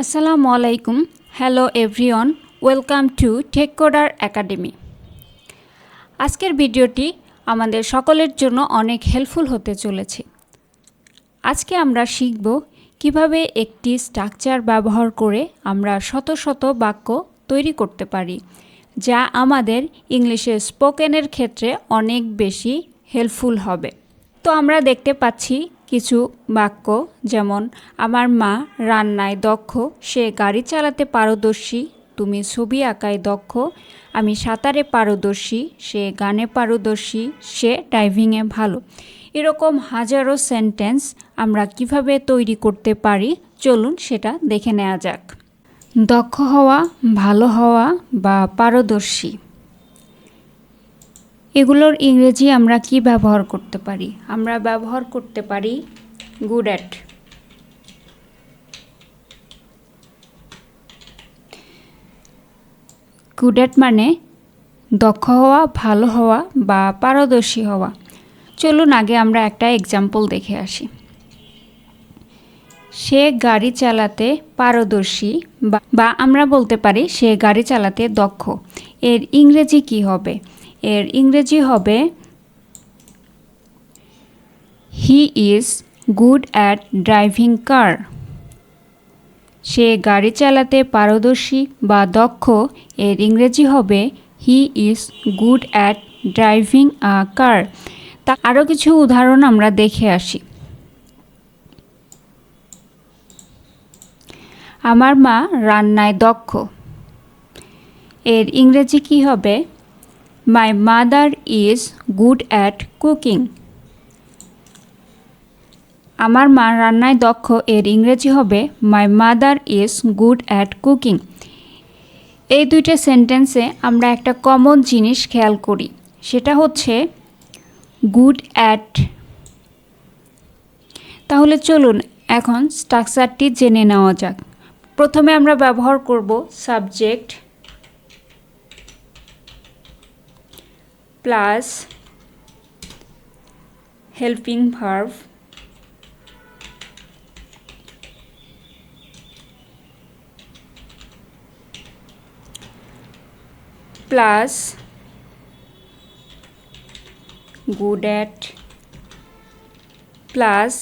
আসসালামু আলাইকুম। Hello everyone, welcome to Tech Coder Academy. আজকের ভিডিওটি আমাদের সকলের জন্য অনেক হেল্পফুল হতে চলেছে। আজকে আমরা শিখব কিভাবে একটি স্ট্রাকচার ব্যবহার করে আমরা শত শত বাক্য তৈরি করতে পারি, যা আমাদের ইংলিশে স্পোকেনের ক্ষেত্রে অনেক বেশি হেল্পফুল হবে। তো আমরা দেখতে পাচ্ছি কিছু বাক্য, যেমন আমার মা রান্নায় দক্ষ, সে গাড়ি চালাতে পারদর্শী, তুমি ছবি আঁকায় দক্ষ, আমি সাঁতারে পারদর্শী, সে গানে পারদর্শী, সে ড্রাইভিংয়ে ভালো। এরকম হাজারো সেন্টেন্স আমরা কিভাবে তৈরি করতে পারি, চলুন সেটা দেখে নেওয়া যাক। দক্ষ হওয়া, ভালো হওয়া বা পারদর্শী, এগুলোর ইংরেজি আমরা কি ব্যবহার করতে পারি? আমরা ব্যবহার করতে পারি গুড অ্যাট। গুড অ্যাট মানে দক্ষ হওয়া, ভালো হওয়া বা পারদর্শী হওয়া। চলুন আগে আমরা একটা এক্সাম্পল দেখে আসি। সে গাড়ি চালাতে পারদর্শী বা আমরা বলতে পারি সে গাড়ি চালাতে দক্ষ। এর ইংরেজি কি হবে? এর ইংরেজি হবে he is good at driving car. সে গাড়ি চালাতে পারদর্শী বা দক্ষ, এর ইংরেজি হবে he is good at driving a car. তা আরও কিছু উদাহরণ আমরা দেখে আসি। আমার মা রান্নায় দক্ষ। এর ইংরেজি কি হবে? My mother is good at cooking. আমার মা রান্নায় দক্ষ, এর ইংরেজি হবে my mother is good at cooking. এই দুইটা সেন্টেন্সে আমরা একটা কমন জিনিস খেয়াল করি, সেটা হচ্ছে গুড অ্যাট। তাহলে চলুন এখন স্ট্রাকচারটি জেনে নেওয়া যাক। প্রথমে আমরা ব্যবহার করব subject plus helping verb plus good at plus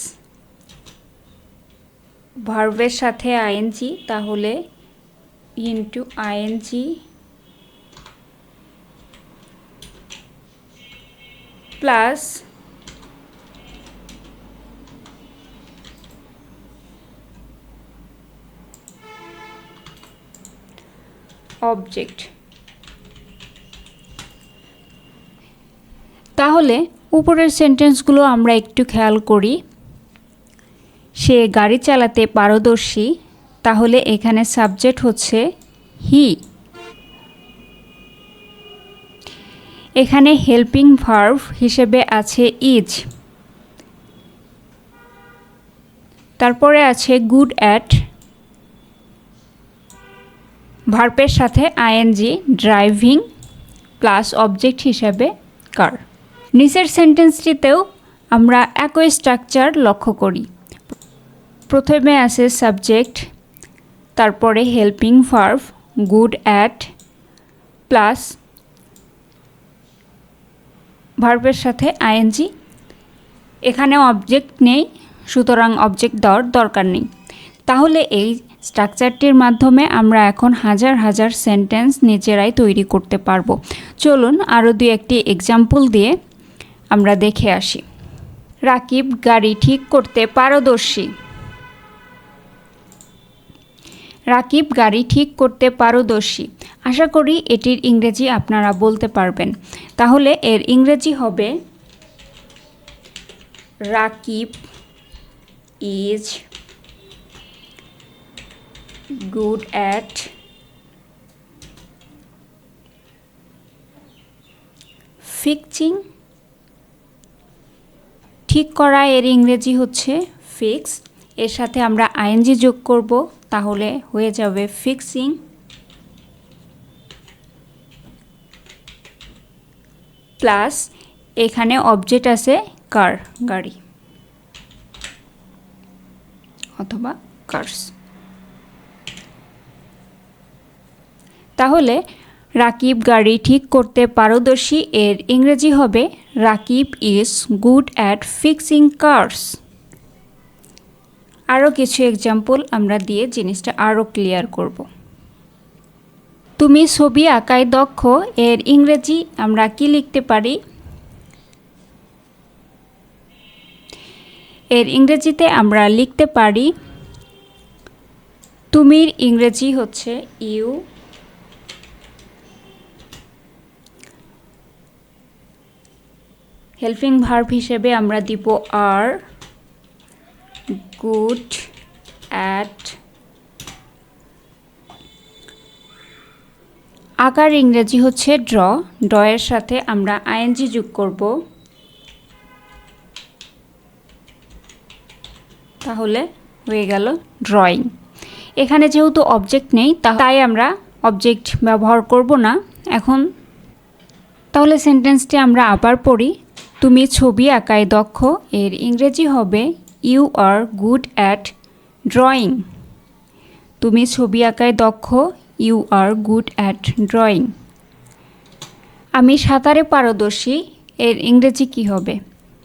ভার্বের সাথে আইএনজি, তাহলে ইনটু আইএনজি প্লাস অবজেক্ট। তাহলে উপরের সেন্টেন্সগুলো আমরা একটু খেয়াল করি। সে গাড়ি চালাতে পারদর্শী, তাহলে এখানে সাবজেক্ট হচ্ছে হি। এখানে হেল্পিং ভার্ব হিসেবে আছে ইজ, তারপরে আছে গুড অ্যাট, ভার্বের সাথে আইএনজি, ড্রাইভিং প্লাস অবজেক্ট হিসেবে কার। নিচের সেন্টেন্সটিতেও আমরা একই স্ট্রাকচার লক্ষ্য করি। প্রথমে আছে সাবজেক্ট, তারপরে helping verb good at plus ভার্বের সাথে আইএনজি। এখানে অবজেক্ট নেই, সুতরাং অবজেক্ট দেওয়ার দরকার নেই। তাহলে এই স্ট্রাকচারটির মাধ্যমে আমরা এখন হাজার হাজার সেন্টেন্স নিজেরাই তৈরি করতে পারবো। চলুন আরও দুই একটি এক্সাম্পল দিয়ে আমরা দেখে আসি। রাকিব গাড়ি ঠিক করতে পারদর্শী। রাকিব গাড়ি ঠিক করতে পারদর্শী। আশা করি এটির ইংরেজি আপনারা বলতে পারবেন। তাহলে এর ইংরেজি হবে Rakib is good at fixing. ঠিক করা এর ইংরেজি হচ্ছে ফিক্স। এর সাথে আমরা আইএনজি যোগ করব, তাহলে হয়ে যাবে ফিক্সিং প্লাস এখানে অবজেক্ট আছে কার, গাড়ি অথবা কার্স। তাহলে রাকিব গাড়ি ঠিক করতে পারদর্শী এর ইংরেজি হবে Rakib is good at fixing cars. আরও কিছু এক্সাম্পল আমরা দিয়ে জিনিসটা আরও ক্লিয়ার করব। তুমি ছবি আঁকায় দক্ষ এর ইংরেজি আমরা কি লিখতে পারি? এর ইংরেজিতে আমরা লিখতে পারি, তুমির ইংরেজি হচ্ছে ইউ, হেল্পিং ভার্ব হিসেবে আমরা দিব আর, গুড অ্যাট। আঁকার ইংরেজি হচ্ছে ড্র, ড্রয়ের সাথে আমরা আইএনজি যোগ করব, তাহলে হয়ে গেল ড্রয়িং। এখানে যেহেতু অবজেক্ট নেই তাই আমরা অবজেক্ট ব্যবহার করব না এখন। তাহলে সেন্টেন্সটি আমরা আবার পড়ি, তুমি ছবি আঁকায় দক্ষ এর ইংরেজি হবে you are good at drawing. তুমি ছবি আঁকায় দক্ষ, you are good at drawing. আমি সাঁতারে পারদর্শী এর ইংরেজি কি হবে?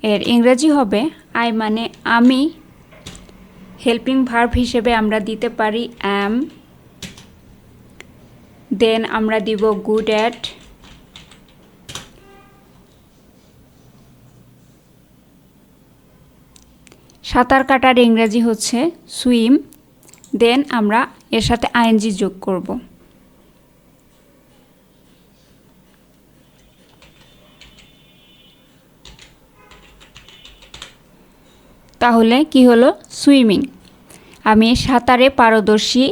এর ইংরেজি হবে আই মানে আমি, হেল্পিং ভার্ব হিসেবে আমরা দিতে পারি অ্যাম, দেন আমরা দিব গুড অ্যাট, সাঁতার কাটার ইংরেজি হচ্ছে সুইম, দেন আমরা এর সাথে আইএনজি যোগ করব। তাহলে কি হলো? সুইমিং। আমি সাঁতারে পারদর্শী,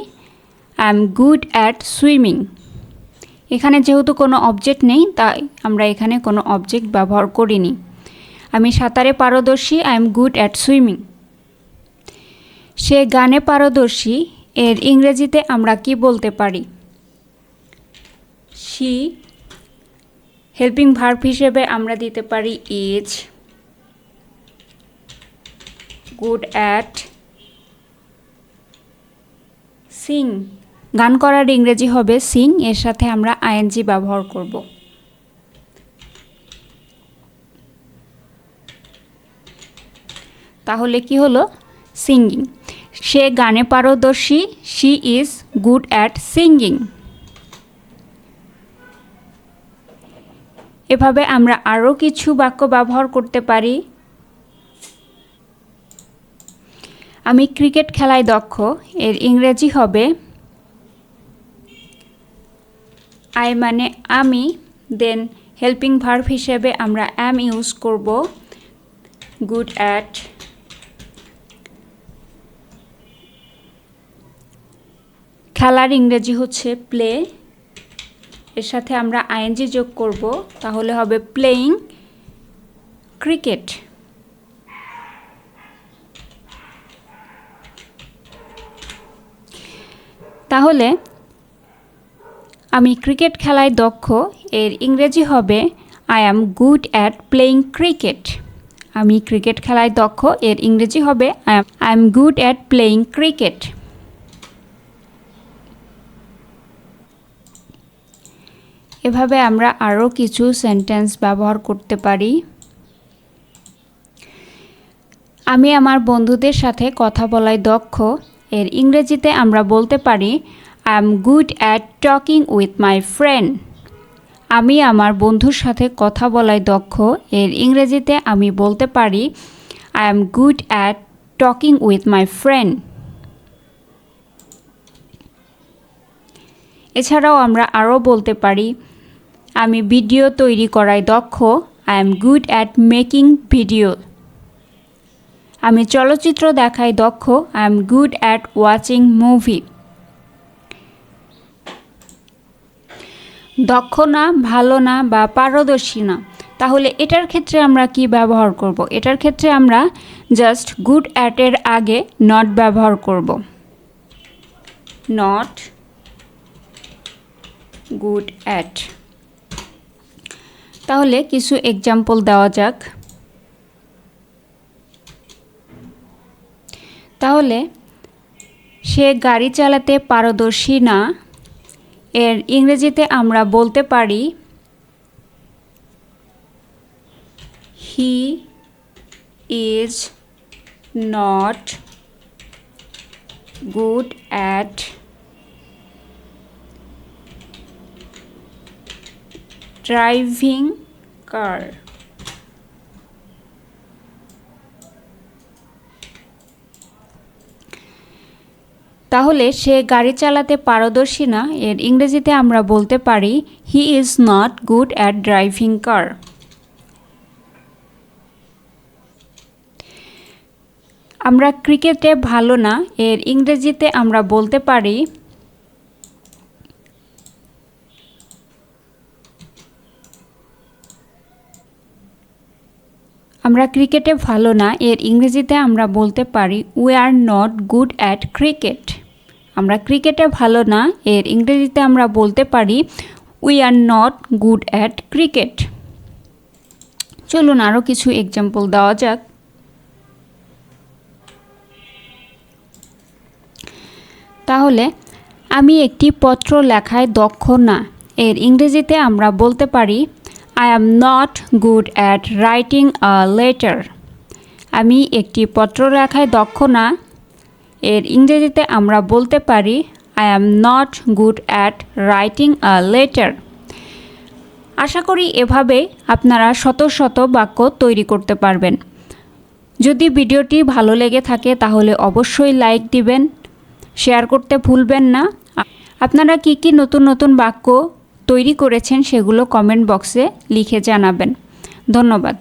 I am good at swimming. এখানে যেহেতু কোনো অবজেক্ট নেই তাই আমরা এখানে কোনো অবজেক্ট ব্যবহার করিনি। আমি সাঁতারে পারদর্শী, I am good at swimming. সে গানে পারদর্শী এর ইংরেজিতে আমরা কি বলতে পারি? শি, হেল্পিং ভার্ব হিসেবে আমরা দিতে পারি ইজ, গুড অ্যাট সিং। গান করার ইংরেজি হবে সিং, এর সাথে আমরা আইএনজি ব্যবহার করব। তাহলে কি হলো? সিঙ্গিং। সে গানে পারদর্শী, she is good at singing. এভাবে আমরা আরও কিছু বাক্য ব্যবহার করতে পারি। আমি ক্রিকেট খেলায় দক্ষ এর ইংরেজি হবে আই মানে আমি, দেন হেল্পিং ভার্ব হিসেবে আমরা অ্যাম ইউজ করব, গুড অ্যাট। খেলার ইংরেজি হচ্ছে প্লে, এর সাথে আমরা আইএনজি যোগ করব, তাহলে হবে প্লেয়িং ক্রিকেট। তাহলে আমি ক্রিকেট খেলায় দক্ষ এর ইংরেজি হবে I am good at playing cricket. আমি ক্রিকেট খেলায় দক্ষ এর ইংরেজি হবে I am good at playing cricket. এভাবে আমরা আরও কিছু সেন্টেন্স ব্যবহার করতে পারি। আমি আমার বন্ধুদের সাথে কথা বলায় দক্ষ এর ইংরেজিতে আমরা বলতে পারি I am good at talking with my friend. আমি আমার বন্ধুর সাথে কথা বলায় দক্ষ এর ইংরেজিতে আমি বলতে পারি I am good at talking with my friend. এছাড়াও আমরা আরও বলতে পারি আমি ভিডিও তৈরি করায় দক্ষ I am good at making video. আমি চলচ্চিত্র দেখায় দক্ষ I am good at watching movie. দক্ষ না, ভালো না বা পারদর্শী না, তাহলে এটার ক্ষেত্রে আমরা কি ব্যবহার করব? এটার ক্ষেত্রে আমরা জাস্ট গুড অ্যাটের আগে নট ব্যবহার করব, নট গুড অ্যাট। তাহলে কিছু এক্সাম্পল দেওয়া যাক। তাহলে সে গাড়ি চালাতে পারদর্শী না এর ইংরেজিতে আমরা বলতে পারি he is not good at driving কার। তাহলে সে গাড়ি চালাতে পারদর্শী না, এর ইংরেজিতে আমরা বলতে পারি he is not good at driving কার। আমরা ক্রিকেটে ভালো না, এর ইংরেজিতে আমরা বলতে পারি we are not good at cricket. আমরা ক্রিকেটে ভালো না, এর ইংরেজিতে আমরা বলতে পারি we are not good at cricket. চলুন আরও কিছু এক্সাম্পল দেওয়া যাক। তাহলে আমি একটি পত্র লেখায় দক্ষ না, এর ইংরেজিতে আমরা বলতে পারি I am not good at writing a letter. আমি একটি পত্র লেখায় দক্ষ না, এর ইংরেজিতে আমরা বলতে পারি I am not good at writing a letter. আশা করি এভাবে আপনারা শত শত বাক্য তৈরি করতে পারবেন। যদি ভিডিওটি ভালো লেগে থাকে তাহলে অবশ্যই লাইক দিবেন, শেয়ার করতে ভুলবেন না। আপনারা কি কি নতুন নতুন বাক্য তৈরি করেছেন সেগুলো কমেন্ট বক্সে লিখে জানাবেন। ধন্যবাদ।